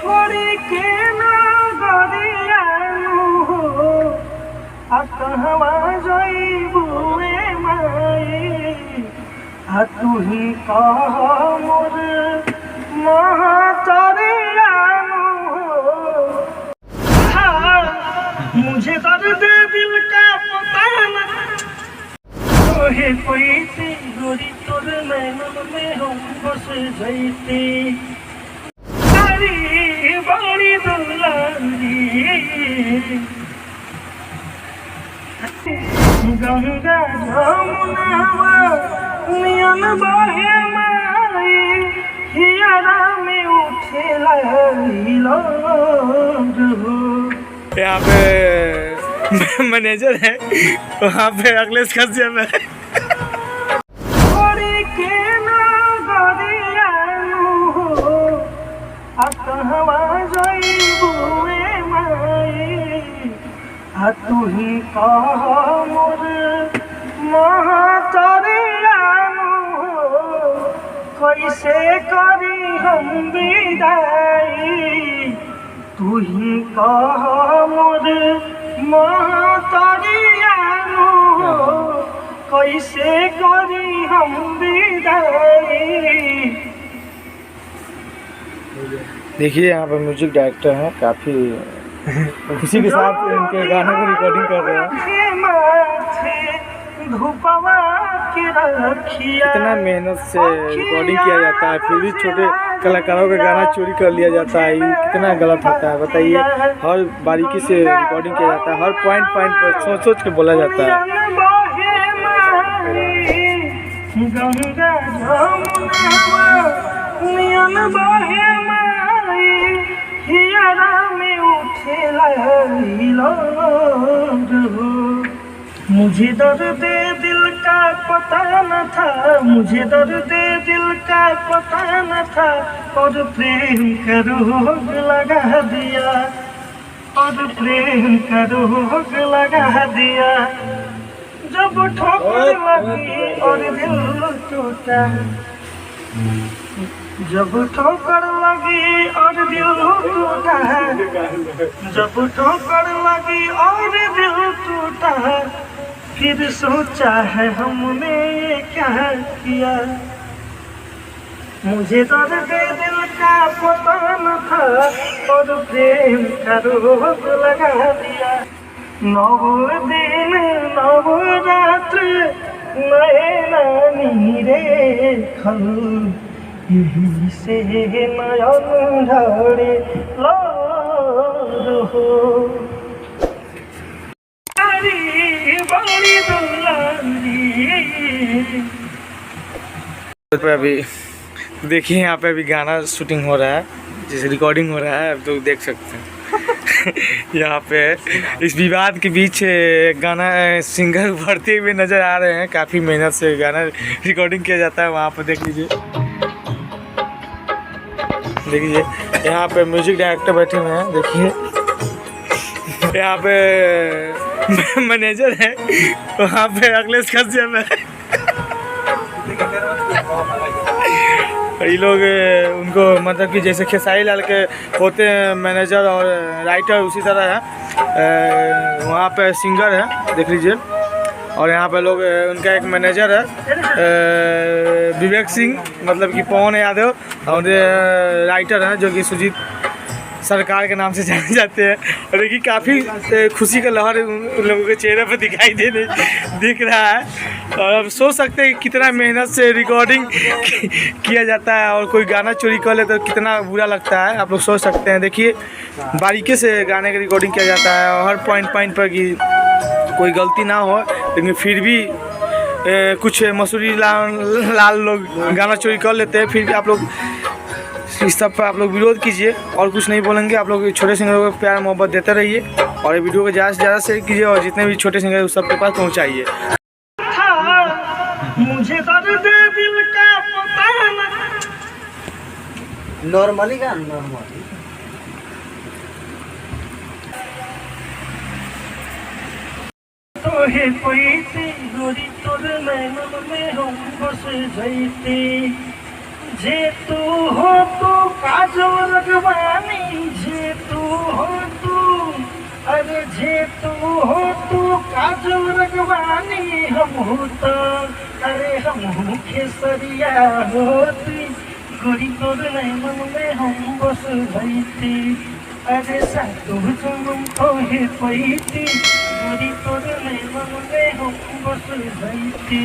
छोड़ी के ना गरियानु हो आ कहवा जइबुए माई आ तू ही कह मोर महातरियानु हो। मुझे दर्द दिल का पता न कोई सी गोरी तोर नैनन में हम बस जैती सारी बड़ी दुलारी गंगा जमुनावा नियन बहे माई हियारा में उठेला लीलो। यहाँ पे मैनेजर है, वहाँ पे अखिलेश कश्यप है। छोड़ी के ना गरियानु हो आ कहवा जइबुए माई आ तू ही कह मोर महातरियानु हो कैसे करी हम विदाई तू ही कह मोर महातरियानु हो कैसे करी हम विदाई। देखिए यहाँ पर म्यूजिक डायरेक्टर हैं, काफ़ी खुशी के साथ इनके गाने को रिकॉर्डिंग कर रहे हैं। कितना मेहनत से रिकॉर्डिंग किया जाता है, फिर भी छोटे कलाकारों का गाना चोरी कर लिया जाता है, ये कितना गलत होता है बताइए। हर बारीकी से रिकॉर्डिंग किया जाता है, हर पॉइंट पर सोच सोच के बोला जाता है। गंगा जमुनावा नियन बहे माई हियारा में उठेला लीलो। मुझे दर्द दिल का पता न था, मुझे दर्द दिल का पता न था और प्रेम का रोग लगा दिया, और प्रेम का रोग लगा दिया। जब ठोकर लगी और दिल टूटा, जब ठोकर लगी और दिल टूटा, जब ठोकर लगी और दिल टूटा फिर सोचा है हमने ये क्या किया। मुझे दर्द दिल का पता न था और प्रेम का रोग लगा दिया। नव दिन नव रात्र नैना नीरे खल यही से नयन ढारे लो हो बड़ी दुलारी। अभी देखिए यहाँ पे अभी गाना शूटिंग हो रहा है, जैसे रिकॉर्डिंग हो रहा है, अब तो देख सकते हैं। यहाँ पे इस विवाद के बीच गाना सिंगर उभरते हुए नज़र आ रहे हैं। काफ़ी मेहनत से गाना रिकॉर्डिंग किया जाता है। वहाँ पर देख लीजिए, देखिए यहाँ पे म्यूजिक डायरेक्टर बैठे हुए हैं। देखिए यहाँ पे मैनेजर है, वहाँ पे अखिलेश कश्यप है। ये लोग उनको मतलब कि जैसे खेसारी लाल के होते हैं मैनेजर और राइटर, उसी तरह है। वहाँ पे सिंगर है, देख लीजिए। और यहाँ पे लोग उनका एक मैनेजर है विवेक सिंह, मतलब कि पवन यादव, और राइटर हैं जो कि सुजीत सरकार के नाम से जाने जाते हैं। और देखिए काफ़ी खुशी का लहर उन लोगों के चेहरे पर दिखाई दिख रहा है। और अब सोच सकते हैं कि कितना मेहनत से रिकॉर्डिंग किया जाता है, और कोई गाना चोरी कर ले तो कितना बुरा लगता है, आप लोग सोच सकते हैं। देखिए बारीकी से गाने की रिकॉर्डिंग किया जाता है, और हर पॉइंट पर कि कोई गलती ना हो, लेकिन फिर भी कुछ मसूरी लाल लोग गाना चोरी कर लेते हैं। फिर भी आप लोग इस सब पर आप लोग विरोध कीजिए, और कुछ नहीं बोलेंगे। आप लोग छोटे सिंगरों को प्यार मोहब्बत देते रहिए, और ये वीडियो को ज़्यादा से ज़्यादा शेयर कीजिए, और जितने भी छोटे सिंगर उस सब के पास पहुँचाइए। मुझे दर्द दिल का पता न नॉर्मली का नॉर्मली तो है कोई सी गोरी तोर नैनन में हम बस जैती जे तू हो तो काजल रगवानी काजल रगवानी हम होता, अरे हम खेसरिया होती, गोरी तोर मन में हम बस भईती, अरे सातु जन्म तोहे पैती, गोरी तोर मन में हम बस भईती।